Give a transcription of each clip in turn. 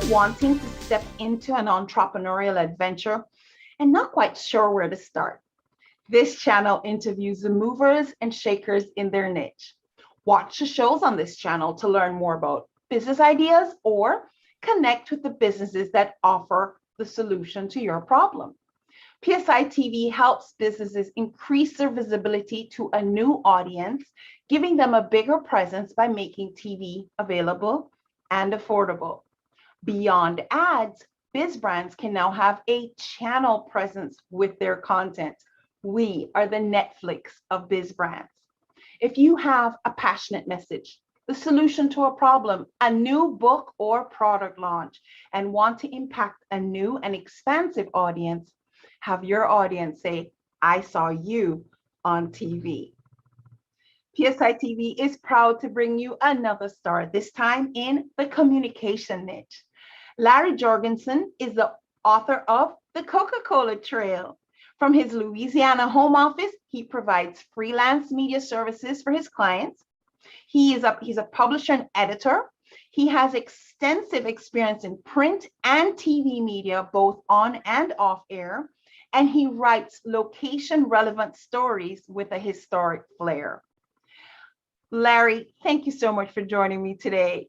wanting to step into an entrepreneurial adventure and not quite sure where to start? This channel interviews the movers and shakers in their niche. Watch the shows on this channel to learn more about business ideas or connect with the businesses that offer the solution to your problem. PSI TV helps businesses increase their visibility to a new audience, giving them a bigger presence by making TV available and affordable. Beyond ads, biz brands can now have a channel presence with their content. We are the Netflix of biz brands. If you have a passionate message, the solution to a problem, a new book or product launch, and want to impact a new and expansive audience, have your audience say, I saw you on TV. PSI TV is proud to bring you another star, this time in the communication niche. Larry Jorgensen is the author of The Coca-Cola Trail. From his Louisiana home office, he provides freelance media services for his clients. He's a publisher and editor. He has extensive experience in print and TV media, both on and off air, and he writes location-relevant stories with a historic flair. Larry, thank you so much for joining me today.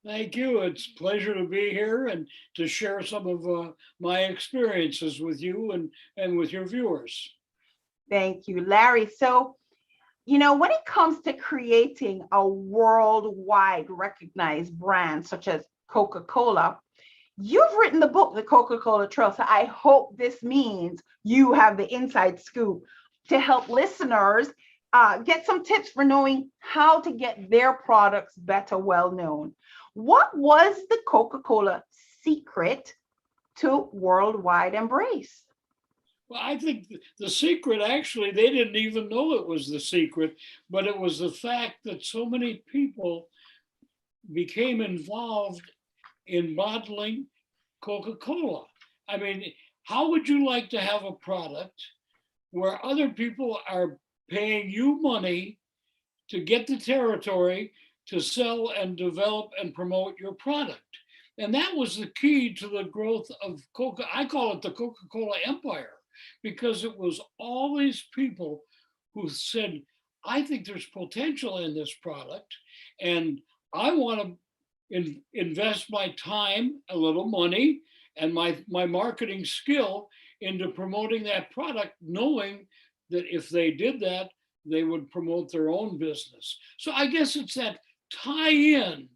Thank you. It's a pleasure to be here and to share some of my experiences with you and with your viewers. Thank you, Larry. So, when it comes to creating a worldwide recognized brand such as Coca-Cola, you've written the book, The Coca-Cola Trail. So I hope this means you have the inside scoop to help listeners get some tips for knowing how to get their products better well known. What was the Coca-Cola secret to worldwide embrace? Well, I think the secret, actually, they didn't even know it was the secret, but it was the fact that so many people became involved in bottling Coca-Cola. I mean, how would you like to have a product where other people are paying you money to get the territory to sell and develop and promote your product? And that was the key to the growth of Coca. I call it the Coca-Cola empire, because it was all these people who said, I think there's potential in this product, and I want to invest my time, a little money, and my marketing skill into promoting that product, knowing that if they did that, they would promote their own business. So I guess it's that tie-in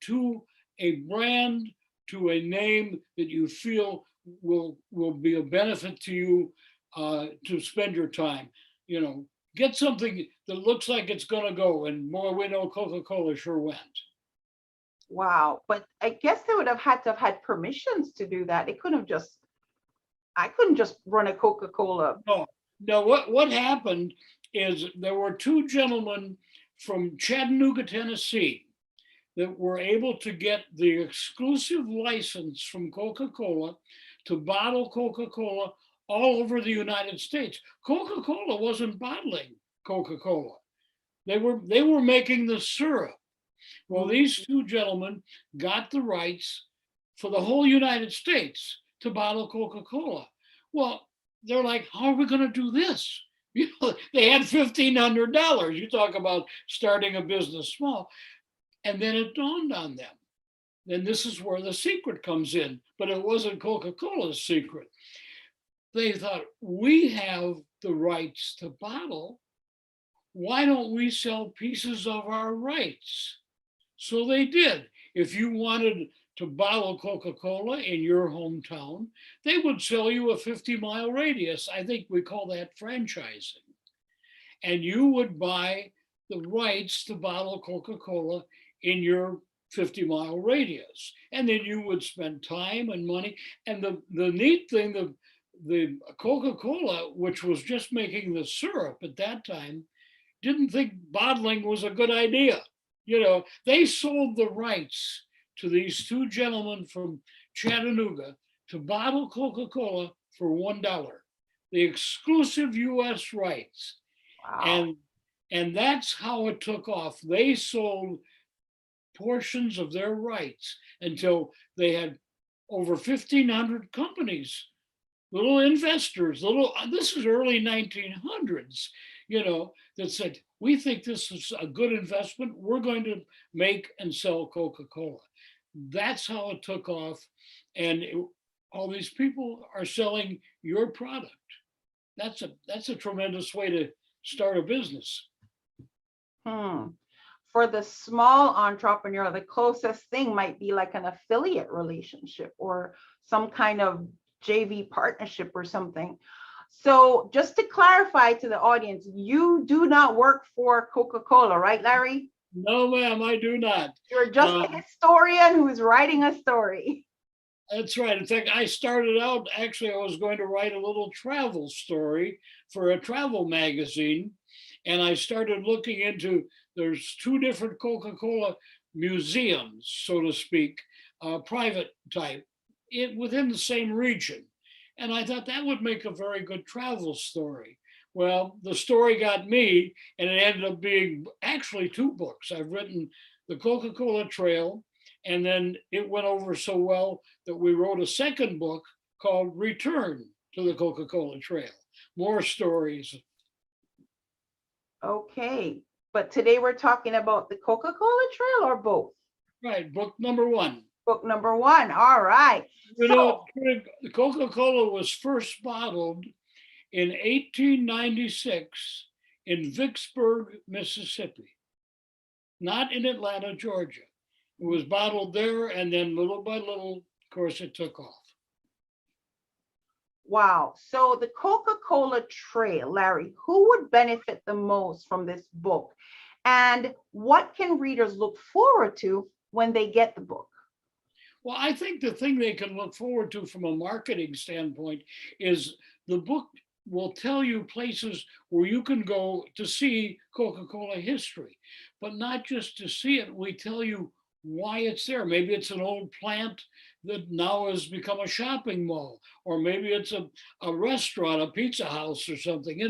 to a brand, to a name that you feel will be a benefit to you to spend your time. Get something that looks like it's going to go, and boy, we know Coca-Cola sure went. Wow, but I guess they would have had to have had permissions to do that. I couldn't just run a Coca-Cola. No. What happened is there were two gentlemen from Chattanooga, Tennessee, that were able to get the exclusive license from Coca-Cola to bottle Coca-Cola all over the United States. Coca-Cola wasn't bottling Coca-Cola. They were making the syrup. Well, these two gentlemen got the rights for the whole United States to bottle Coca-Cola. Well, they're like, how are we going to do this? They had $1,500. You talk about starting a business small. And then it dawned on them. And this is where the secret comes in. But it wasn't Coca-Cola's secret. They thought, we have the rights to bottle. Why don't we sell pieces of our rights? So they did. If you wanted to bottle Coca-Cola in your hometown, they would sell you a 50-mile radius. I think we call that franchising. And you would buy the rights to bottle Coca-Cola in your 50-mile radius. And then you would spend time and money. And the neat thing, the Coca-Cola, which was just making the syrup at that time, didn't think bottling was a good idea. They sold the rights to these two gentlemen from Chattanooga to bottle Coca-Cola for $1, the exclusive US rights. Wow. And that's how it took off. They sold portions of their rights until they had over 1,500 companies, little investors, this is early 1900s, that said, we think this is a good investment. We're going to make and sell Coca-Cola. That's how it took off. And all these people are selling your product. That's a tremendous way to start a business. For the small entrepreneur, the closest thing might be like an affiliate relationship or some kind of JV partnership or something. So just to clarify to the audience, you do not work for Coca-Cola, right, Larry? No, ma'am, I do not. You're just a historian who's writing a story. That's right. In fact, I started out, actually, I was going to write a little travel story for a travel magazine. And I started looking into, there's 2 different Coca-Cola museums, so to speak, private type, within the same region. And I thought that would make a very good travel story. Well, the story got me, and it ended up being actually 2 books. I've written the Coca-Cola Trail, and then it went over so well that we wrote a second book called Return to the Coca-Cola Trail. More stories. Okay, but today we're talking about the Coca-Cola Trail or both? Right, book number 1. Book number 1, all right. Coca-Cola was first bottled in 1896 in Vicksburg, Mississippi, not in Atlanta, Georgia. It was bottled there, and then little by little, of course, it took off. Wow. So the Coca-Cola Trail, Larry, who would benefit the most from this book? And what can readers look forward to when they get the book? Well, I think the thing they can look forward to from a marketing standpoint is the book will tell you places where you can go to see Coca-Cola history, but not just to see it. We tell you why it's there. Maybe it's an old plant that now has become a shopping mall, or maybe it's a restaurant, a pizza house or something,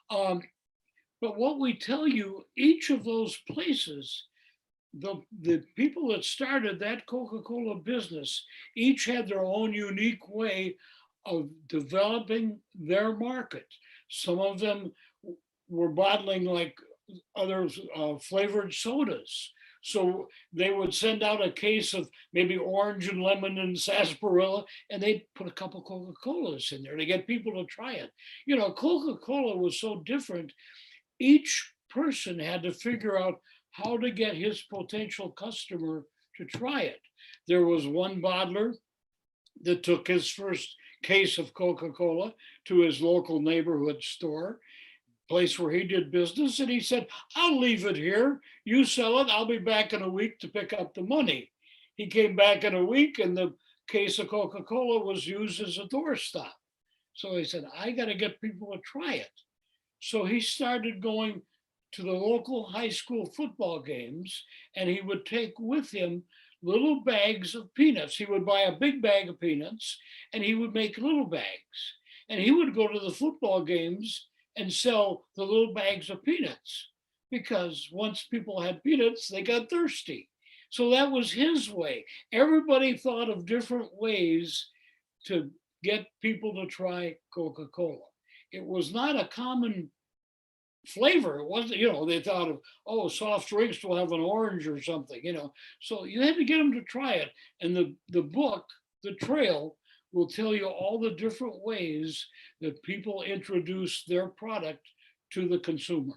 but what we tell you, each of those places, the people that started that Coca-Cola business, each had their own unique way of developing their market. Some of them were bottling like other flavored sodas. So they would send out a case of maybe orange and lemon and sarsaparilla, and they'd put a couple Coca-Colas in there to get people to try it. Coca-Cola was so different. Each person had to figure out how to get his potential customer to try it. There was one bottler that took his first case of Coca-Cola to his local neighborhood store, place where he did business, and he said, I'll leave it here. You sell it. I'll be back in a week to pick up the money. He came back in a week, and the case of Coca-Cola was used as a doorstop. So he said, I got to get people to try it. So he started going to the local high school football games, and he would take with him little bags of peanuts. He would buy a big bag of peanuts, and he would make little bags. And he would go to the football games and sell the little bags of peanuts, because once people had peanuts, they got thirsty. So that was his way. Everybody thought of different ways to get people to try Coca-Cola. It was not a common flavor. It wasn't, they thought of, soft drinks will have an orange or something, So you had to get them to try it. And the book, The Trail, will tell you all the different ways that people introduce their product to the consumer.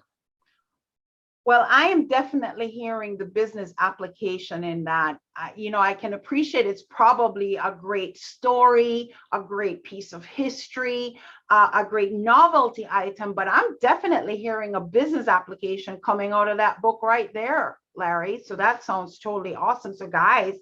Well, I am definitely hearing the business application in that. I can appreciate it's probably a great story, a great piece of history, a great novelty item, but I'm definitely hearing a business application coming out of that book right there, Larry. So that sounds totally awesome. So guys,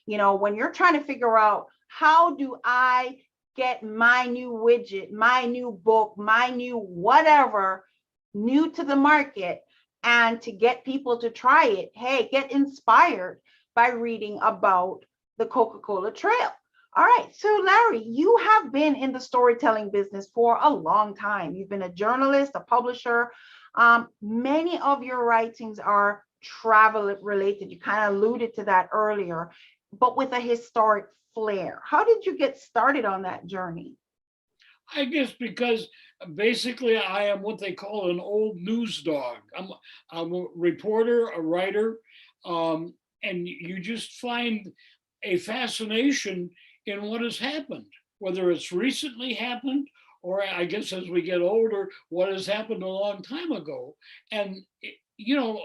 when you're trying to figure out, how do I get my new widget, my new book, my new whatever new to the market, and to get people to try it, hey, get inspired by reading about the Coca-Cola Trail. All right, so Larry, you have been in the storytelling business for a long time. You've been a journalist, a publisher. Many of your writings are travel related. You kind of alluded to that earlier, but with a historic flair. How did you get started on that journey? I guess because basically I am what they call an old news dog. I'm a reporter, a writer, and you just find a fascination in what has happened, whether it's recently happened or I guess as we get older, what has happened a long time ago. And, you know,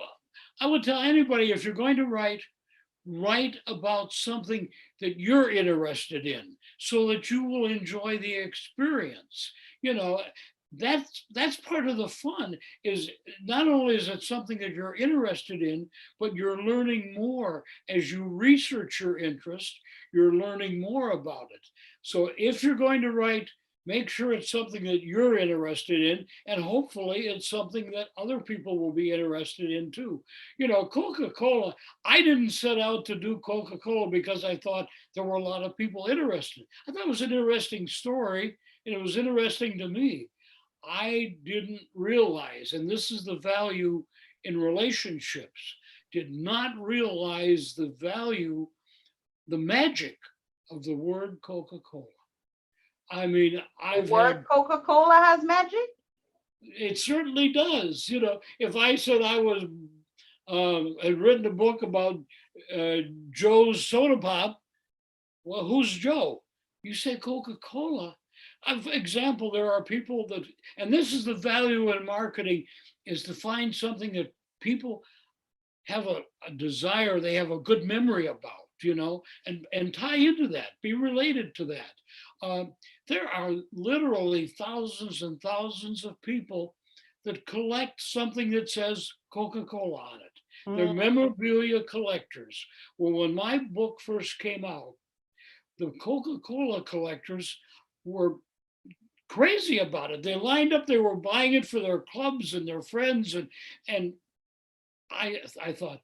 I would tell anybody if you're going to write about something that you're interested in so that you will enjoy the experience. You know, that's part of the fun is not only is it something that you're interested in, but you're learning more as you research your interest, you're learning more about it. So if you're going to write, make sure it's something that you're interested in, and hopefully it's something that other people will be interested in too. You know, Coca-Cola, I didn't set out to do Coca-Cola because I thought there were a lot of people interested. I thought it was an interesting story and it was interesting to me. I didn't realize, and this is the value in relationships, did not realize the value, the magic of the word Coca-Cola. I mean, The word Coca-Cola has magic? It certainly does. You know, if I said I was had written a book about Joe's soda pop, well, who's Joe? You say Coca-Cola. For example, there are people that, and this is the value in marketing, is to find something that people have a desire, they have a good memory about, you know, and tie into that, be related to that. There are literally thousands and thousands of people that collect something that says Coca-Cola on it. They're memorabilia collectors. Well, when my book first came out, the Coca-Cola collectors were crazy about it. They lined up, they were buying it for their clubs and their friends. And I thought,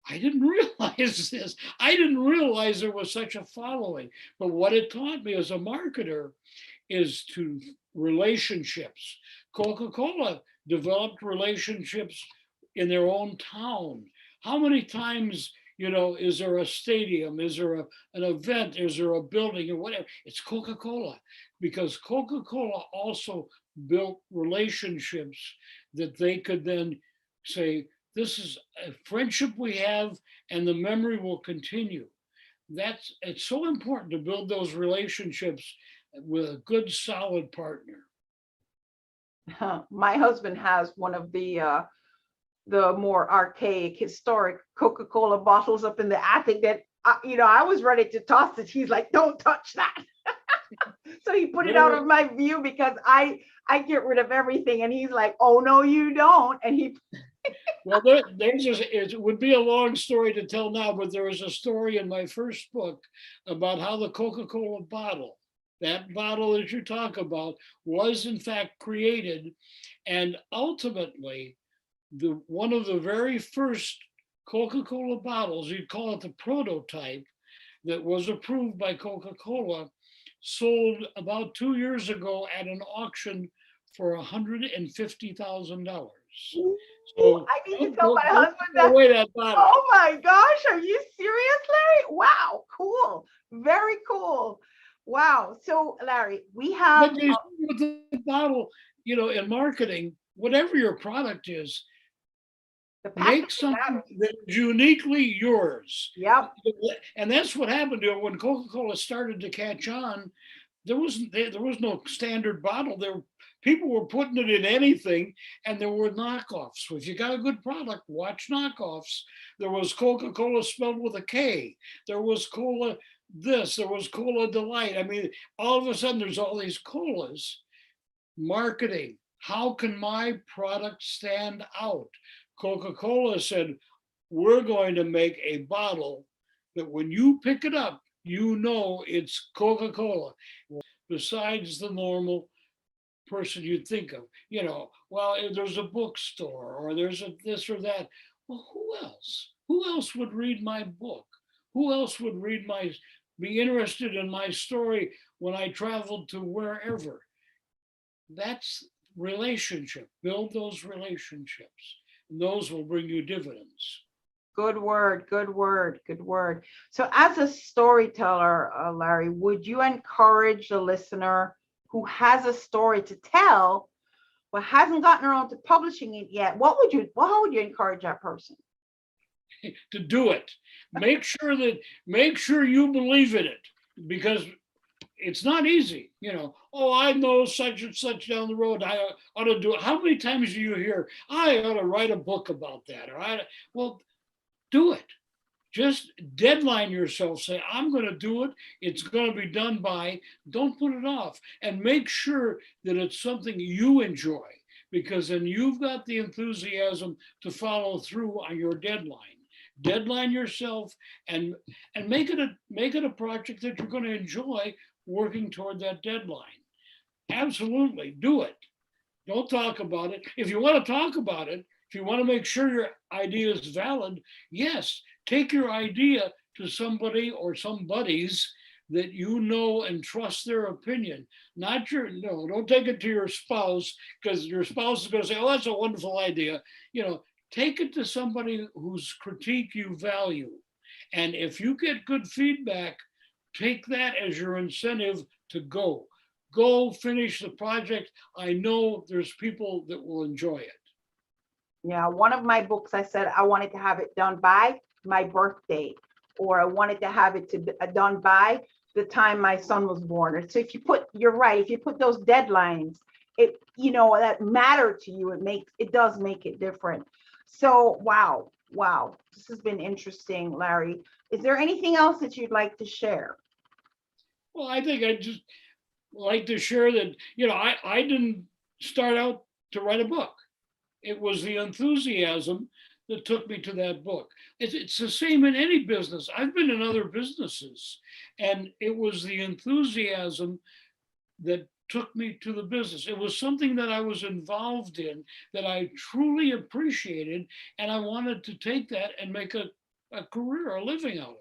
I didn't realize this. I didn't realize there was such a following. But what it taught me as a marketer is to relationships. Coca-Cola developed relationships in their own town. How many times, you know, is there a stadium? Is there an event? Is there a building or whatever? It's Coca-Cola, because Coca-Cola also built relationships that they could then say, this is a friendship we have and the memory will continue. It's so important to build those relationships with a good solid partner. My husband has one of the more archaic historic Coca-Cola bottles up in the attic that you know, I was ready to toss it. He's like, don't touch that. So he put it out of my view because I get rid of everything, and he's like, oh no you don't. And he well, it would be a long story to tell now, but there was a story in my first book about how the Coca-Cola bottle, that bottle that you talk about, was in fact created. And ultimately, one of the very first Coca-Cola bottles, you'd call it the prototype, that was approved by Coca-Cola, sold about 2 years ago at an auction for $150,000. So I need to tell my husband that. Oh my gosh, are you serious, Larry? Wow, cool. Very cool. Wow. So Larry, we have with the bottle, you know, in marketing, whatever your product is, make something that is uniquely yours. Yep. And that's what happened to it when Coca-Cola started to catch on. There was no standard bottle. People were putting it in anything, and there were knockoffs. So if you got a good product, watch knockoffs. There was Coca-Cola spelled with a K. There was Cola this. There was Cola Delight. I mean, all of a sudden, there's all these colas. Marketing. How can my product stand out? Coca-Cola said, we're going to make a bottle that when you pick it up, you know it's Coca-Cola. Besides the normal person you'd think of, you know, well, there's a bookstore or there's a this or that. Well, who else? Who else would read my book? Who else would be interested in my story when I traveled to wherever? That's relationship. Build those relationships. And those will bring you dividends. Good word, good word, good word. So, as a storyteller, Larry, would you encourage the listener who has a story to tell but hasn't gotten around to publishing it yet? How would you encourage that person? To do it. Make sure you believe in it, because it's not easy. Oh, I know such and such down the road. I ought to do it. How many times do you hear, I ought to write a book about that? Well, do it. Just deadline yourself. Say, I'm going to do it. It's going to be done by. Don't put it off. And make sure that it's something you enjoy, because then you've got the enthusiasm to follow through on your deadline. Deadline yourself and make it a project that you're going to enjoy working toward that deadline. Absolutely, do it. Don't talk about it. If you want to talk about it, if you want to make sure your idea is valid, yes, take your idea to somebody or some buddies that you know and trust their opinion. No, don't take it to your spouse, because your spouse is going to say, oh, that's a wonderful idea. Take it to somebody whose critique you value. And if you get good feedback, take that as your incentive to go. Go finish the project. I know there's people that will enjoy it. Yeah, one of my books, I said I wanted to have it done by my birthday, or I wanted to have it done by the time my son was born. So you're right, if you put those deadlines, that matter to you, it does make it different. So, wow, this has been interesting, Larry. Is there anything else that you'd like to share? Well, I think I just like to share that, I didn't start out to write a book. It was the enthusiasm that took me to that book. It's the same in any business. I've been in other businesses, and it was the enthusiasm that took me to the business. It was something that I was involved in that I truly appreciated, and I wanted to take that and make a career, a living out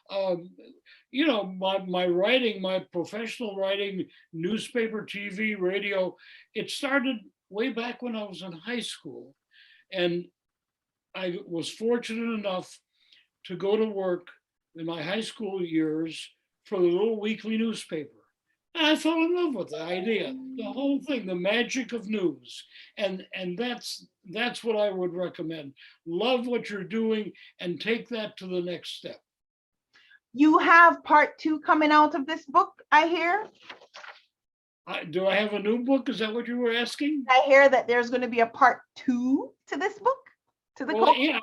of it. My writing, my professional writing, newspaper, TV, radio, it started way back when I was in high school. And I was fortunate enough to go to work in my high school years for the little weekly newspaper. And I fell in love with the idea, the whole thing, the magic of news. And that's what I would recommend. Love what you're doing and take that to the next step. You have part 2 coming out of this book, I hear. Do I have a new book? Is that what you were asking? I hear that there's going to be a part 2 to this book.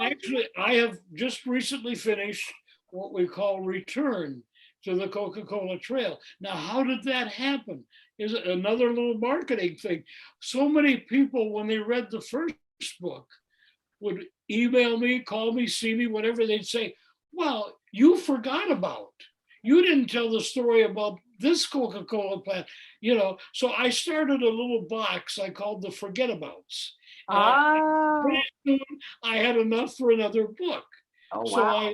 Actually, I have just recently finished what we call Return to the Coca-Cola Trail. Now, how did that happen? Is it another little marketing thing? So many people, when they read the first book, would email me, call me, see me, whatever. They'd say, well, you forgot about. You didn't tell the story about this Coca-Cola plant, So I started a little box I called the Forgetabouts. Pretty soon I had enough for another book. Oh, so wow.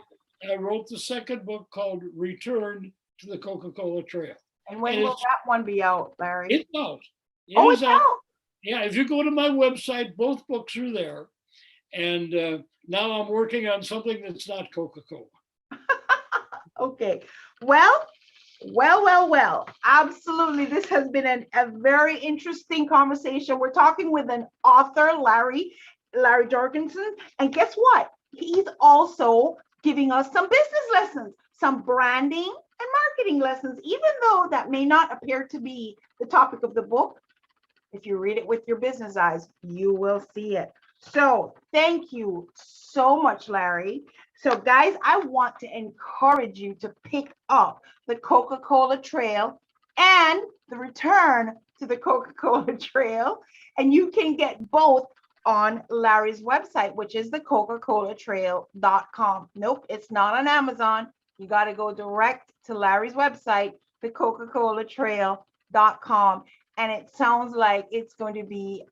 I wrote the second book called Return to the Coca-Cola Trail. And when will that one be out, Larry? It's out. It's out. Yeah, if you go to my website, both books are there. And now I'm working on something that's not Coca-Cola. Okay. Well. Absolutely. This has been a very interesting conversation. We're talking with an author, Larry Jorgensen. And guess what? He's also giving us some business lessons, some branding and marketing lessons, even though that may not appear to be the topic of the book. If you read it with your business eyes, you will see it. So thank you so much, Larry. So guys, I want to encourage you to pick up the Coca-Cola Trail and the Return to the Coca-Cola Trail. And you can get both on Larry's website, which is the Coca-Cola-Trail.com. Nope, it's not on Amazon. You got to go direct to Larry's website, the Coca-Cola-Trail.com. And it sounds like it's going to be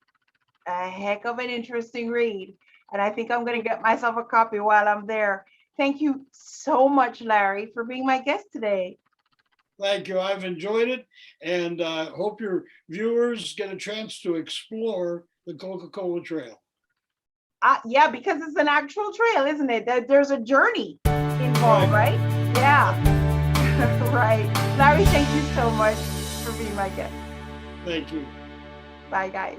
a heck of an interesting read. And I think I'm going to get myself a copy while I'm there. Thank you so much, Larry, for being my guest today. Thank you. I've enjoyed it, and hope your viewers get a chance to explore the Coca-Cola Trail. Yeah, because it's an actual trail, isn't it? There's a journey involved, right? Yeah. Right. Larry, thank you so much for being my guest. Thank you. Bye, guys.